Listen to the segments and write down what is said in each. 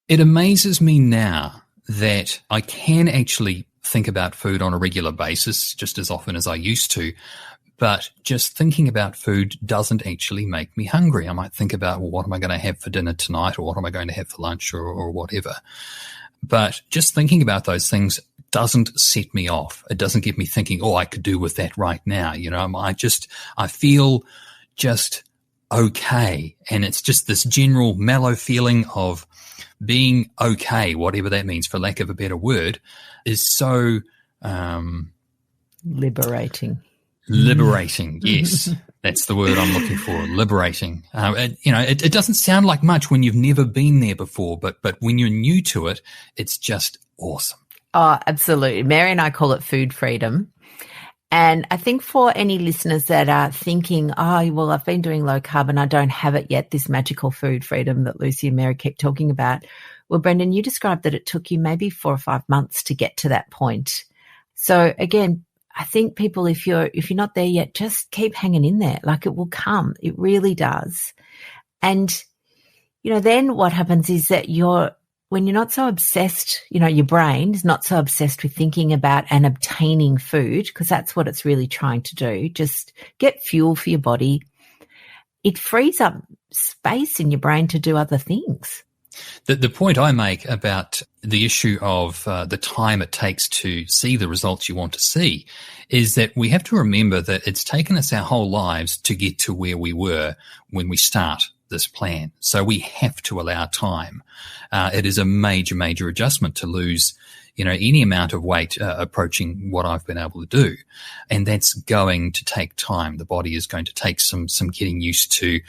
It amazes me now that I can actually think about food on a regular basis, just as often as I used to. But just thinking about food doesn't actually make me hungry. I might think about, well, what am I going to have for dinner tonight, or what am I going to have for lunch, or whatever. But just thinking about those things doesn't set me off. It doesn't get me thinking, oh, I could do with that right now. You know, I feel just okay. And it's just this general mellow feeling of being okay, whatever that means, for lack of a better word, is so liberating. Liberating, yes. That's the word I'm looking for, liberating. It doesn't sound like much when you've never been there before, but when you're new to it, it's just awesome. Oh, absolutely. Mary and I call it food freedom. And I think for any listeners that are thinking, oh, well, I've been doing low carb and I don't have it yet, this magical food freedom that Lucy and Mary keep talking about. Well, Brendan, you described that it took you maybe 4 or 5 months to get to that point. So again, I think people, if you're not there yet, just keep hanging in there. Like, it will come. It really does. And, then what happens is that when you're not so obsessed, your brain is not so obsessed with thinking about and obtaining food, because that's what it's really trying to do. Just get fuel for your body. It frees up space in your brain to do other things. The point I make about the issue of the time it takes to see the results you want to see is that we have to remember that it's taken us our whole lives to get to where we were when we start this plan. So we have to allow time. It is a major, major adjustment to lose, any amount of weight approaching what I've been able to do. And that's going to take time. The body is going to take some getting used to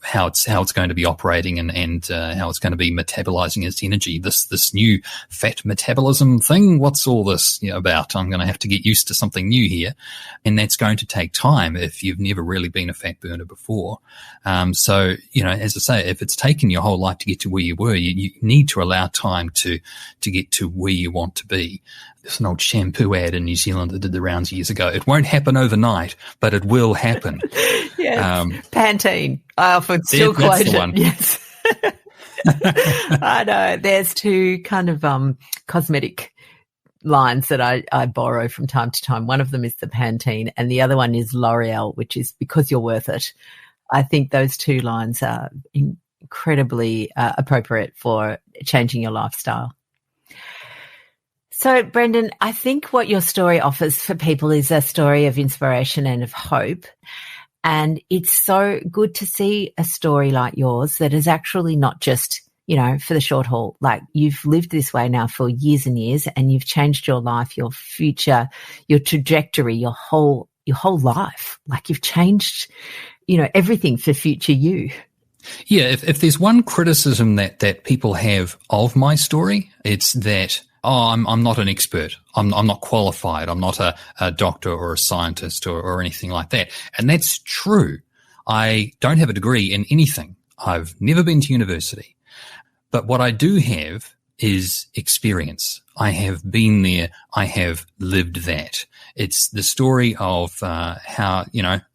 how it's going to be operating and how it's going to be metabolizing its energy. This new fat metabolism thing, what's all this about? I'm going to have to get used to something new here. And that's going to take time if you've never really been a fat burner before. So, as I say, if it's taken your whole life to get to where you were, you need to allow time to get to where you want to be. There's an old shampoo ad in New Zealand that did the rounds years ago. It won't happen overnight, but it will happen. Yes, Pantene. I often still quote it. One. Yes. I know. There's two kind of cosmetic lines that I borrow from time to time. One of them is the Pantene and the other one is L'Oreal, which is because you're worth it. I think those two lines are incredibly appropriate for changing your lifestyle. So, Brendan, I think what your story offers for people is a story of inspiration and of hope. And it's so good to see a story like yours that is actually not just, for the short haul. Like, you've lived this way now for years and years, and you've changed your life, your future, your trajectory, your whole life. Like, you've changed, everything for future you. Yeah, if there's one criticism that people have of my story, it's that, I'm not an expert. I'm not qualified. I'm not a doctor or a scientist or anything like that. And that's true. I don't have a degree in anything. I've never been to university. But what I do have is experience. I have been there. I have lived that. It's the story of how,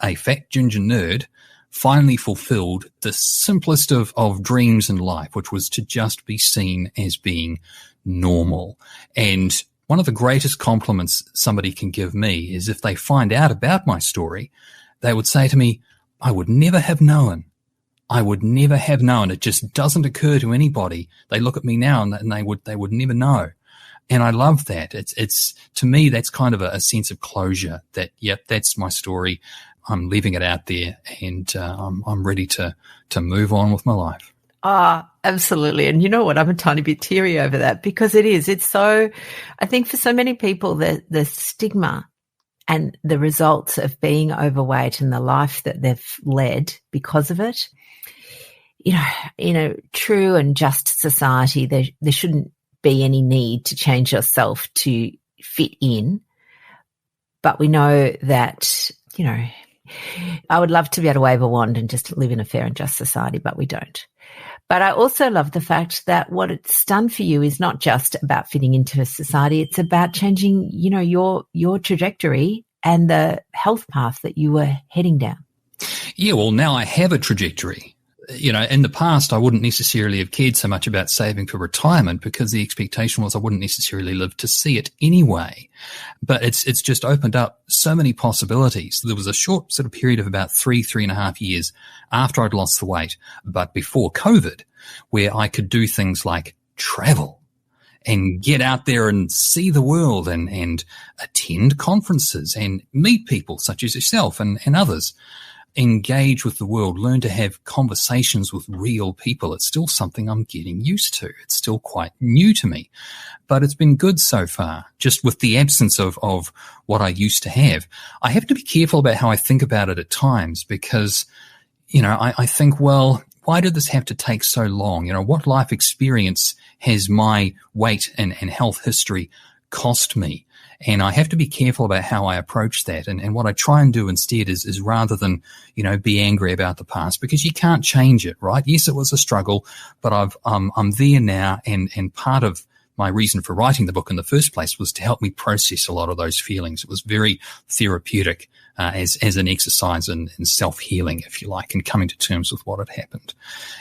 a fat ginger nerd finally fulfilled the simplest of dreams in life, which was to just be seen as being normal. And one of the greatest compliments somebody can give me is if they find out about my story, they would say to me, I would never have known. I would never have known. It just doesn't occur to anybody. They look at me now and they would never know. And I love that. It's to me, that's kind of a sense of closure that, yep, that's my story. I'm leaving it out there and I'm ready to move on with my life. Absolutely. And you know what? I'm a tiny bit teary over that because it's so, I think for so many people, the stigma and the results of being overweight and the life that they've led because of it, in a true and just society, there shouldn't be any need to change yourself to fit in. But we know that, I would love to be able to wave a wand and just live in a fair and just society, but we don't. But I also love the fact that what it's done for you is not just about fitting into a society. It's about changing, your trajectory and the health path that you were heading down. Yeah, well, now I have a trajectory. in the past, I wouldn't necessarily have cared so much about saving for retirement because the expectation was I wouldn't necessarily live to see it anyway. But it's just opened up so many possibilities. There was a short sort of period of about 3.5 years after I'd lost the weight, but before COVID, where I could do things like travel and get out there and see the world and attend conferences and meet people such as yourself and others. Engage with the world, learn to have conversations with real people. It's still something I'm getting used to. It's still quite new to me, but it's been good so far, just with the absence of what I used to have. I have to be careful about how I think about it at times because, I think, well, why did this have to take so long? What life experience has my weight and health history cost me? And I have to be careful about how I approach that. And what I try and do instead is rather than, be angry about the past, because you can't change it, right? Yes, it was a struggle, but I'm there now. And part of my reason for writing the book in the first place was to help me process a lot of those feelings. It was very therapeutic as an exercise in self-healing, if you like, and coming to terms with what had happened.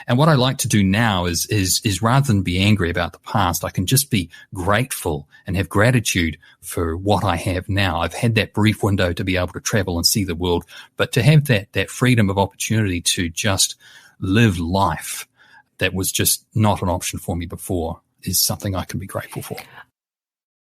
And what I like to do now is rather than be angry about the past, I can just be grateful and have gratitude for what I have now. I've had that brief window to be able to travel and see the world, but to have that freedom of opportunity to just live life that was just not an option for me before is something I can be grateful for.